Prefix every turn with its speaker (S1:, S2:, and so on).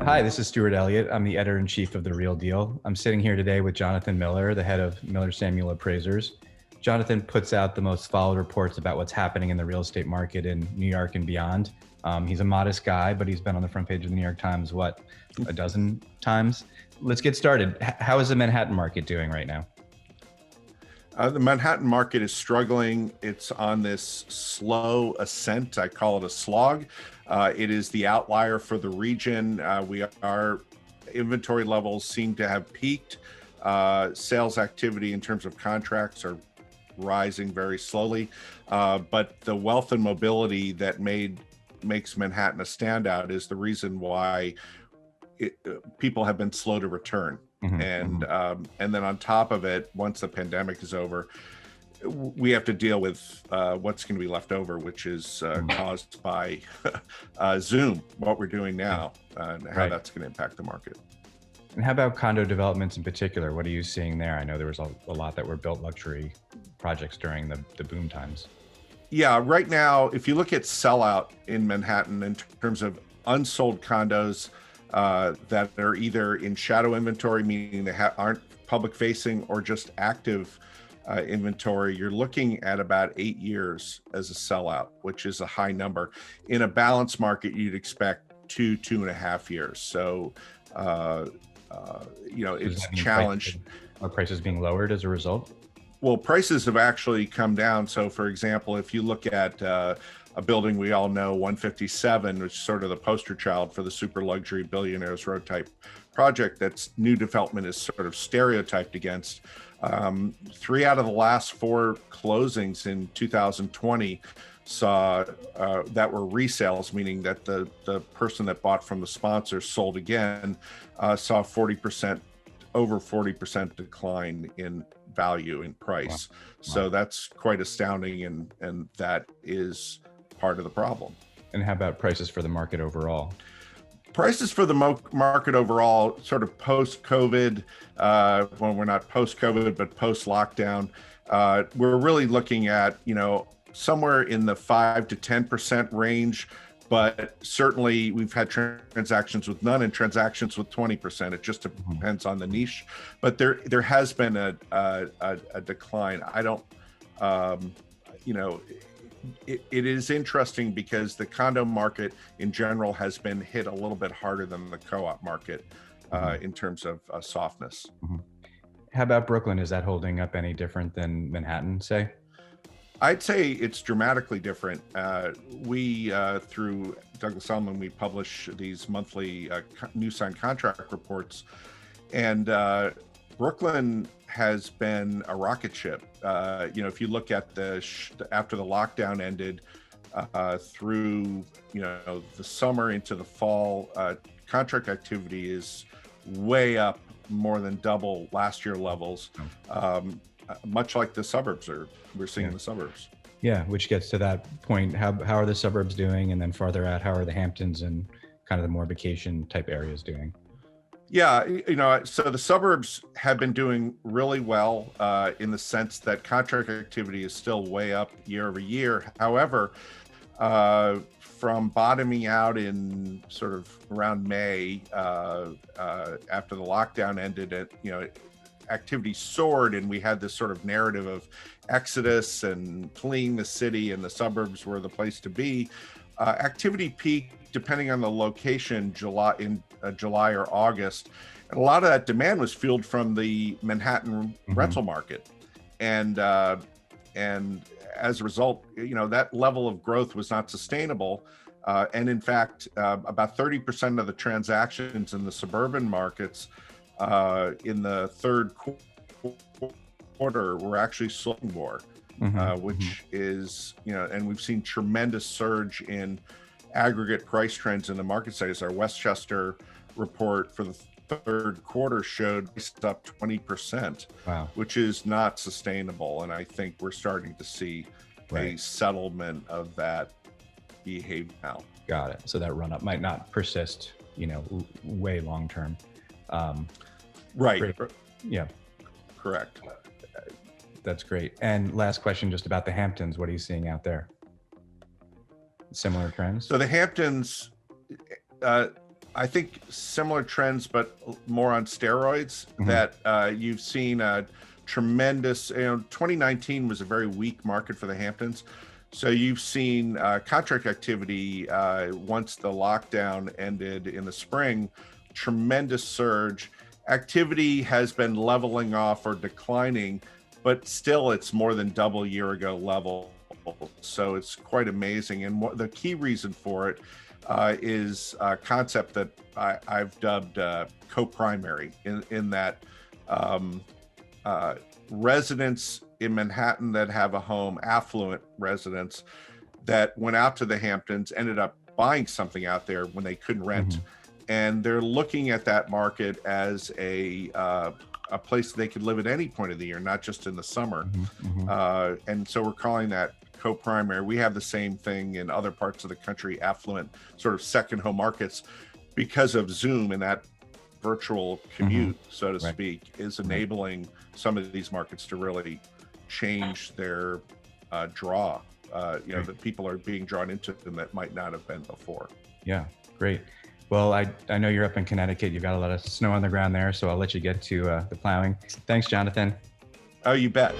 S1: Hi, this is Stuart Elliott. I'm the editor-in-chief of The Real Deal. I'm sitting here today with Jonathan Miller, the head of Miller Samuel Appraisers. Jonathan puts out the most followed reports about what's happening in the real estate market in New York and beyond. He's a modest guy, but he's been on the front page of the New York Times, a dozen times? Let's get started. How is the Manhattan market doing right now?
S2: The Manhattan market is struggling. It's on this slow ascent. I call it a slog. It is the outlier for the region. Our inventory levels seem to have peaked. Sales activity in terms of contracts are rising very slowly. But the wealth and mobility that makes Manhattan a standout is the reason why people have been slow to return. And then on top of it, once the pandemic is over, we have to deal with what's going to be left over, which is caused by Zoom, what we're doing now, and how that's going to impact the market.
S1: And how about condo developments in particular? What are you seeing there? I know there was a lot that were built luxury projects during the boom times.
S2: Yeah, right now, if you look at sellout in Manhattan in terms of unsold condos, that are either in shadow inventory, meaning they aren't public facing, or just active inventory, you're looking at about 8 years as a sellout, which is a high number. In a balanced market, you'd expect 2.5 years. So, it's challenged.
S1: Are prices being lowered as a result?
S2: Well, prices have actually come down. So, for example, if you look at a building we all know, 157, which is sort of the poster child for the super luxury billionaires road type project that's new development is sort of stereotyped against. 3 out of the last 4 closings in 2020 saw that were resales, meaning that the person that bought from the sponsor sold again, saw over 40% decline in value, in price. Wow. So that's quite astounding, and that is part of the problem.
S1: And how about prices for the market overall?
S2: Prices for the market overall, sort of post-COVID, well, we're not post-COVID, but post-lockdown, we're really looking at, somewhere in the 5 to 10% range, but certainly we've had transactions with none and transactions with 20%. It just depends on the niche, but there has been a decline. I don't, it is interesting because the condo market in general has been hit a little bit harder than the co-op market in terms of softness.
S1: How about Brooklyn? Is that holding up any different than Manhattan, say?
S2: I'd say it's dramatically different. We, through Douglas Elliman, we publish these monthly new signed contract reports, and Brooklyn has been a rocket ship. If you look at after the lockdown ended, through the summer into the fall, contract activity is way up, more than double last year levels. Much like the suburbs we're seeing in the suburbs.
S1: Yeah, which gets to that point. How are the suburbs doing? And then farther out, how are the Hamptons and kind of the more vacation type areas doing?
S2: Yeah, so the suburbs have been doing really well in the sense that contract activity is still way up year over year. However, from bottoming out in sort of around May, after the lockdown ended, activity soared, and we had this sort of narrative of exodus and fleeing the city, and the suburbs were the place to be. Activity peaked, depending on the location, July or August, and a lot of that demand was fueled from the Manhattan rental market, and as a result, that level of growth was not sustainable. And in fact, about 30% of the transactions in the suburban markets in the third quarter were actually sold more, which is, and we've seen tremendous surge in aggregate price trends in the market size. Our Westchester report for the third quarter showed it's up 20%, which is not sustainable. And I think we're starting to see a settlement of that behavior now.
S1: Got it. So that run up might not persist, way long term.
S2: Right.
S1: Yeah.
S2: Correct.
S1: That's great. And last question, just about the Hamptons. What are you seeing out there? Similar trends?
S2: So the Hamptons, I think similar trends, but more on steroids. That you've seen a tremendous. 2019 was a very weak market for the Hamptons, so you've seen contract activity once the lockdown ended in the spring. Tremendous surge. Activity has been leveling off or declining, but still it's more than double year ago level. So it's quite amazing. And the key reason for it is a concept that I've dubbed co-primary, in that residents in Manhattan that have a home, affluent residents that went out to the Hamptons, ended up buying something out there when they couldn't rent. And they're looking at that market as a place they could live at any point of the year, not just in the summer. And so we're calling that co-primary. We have the same thing in other parts of the country, affluent sort of second home markets, because of Zoom and that virtual commute, so to speak, is enabling some of these markets to really change their draw. That people are being drawn into them that might not have been before.
S1: Yeah, great. Well, I know you're up in Connecticut. You've got a lot of snow on the ground there, so I'll let you get to the plowing. Thanks, Jonathan.
S2: Oh, you bet.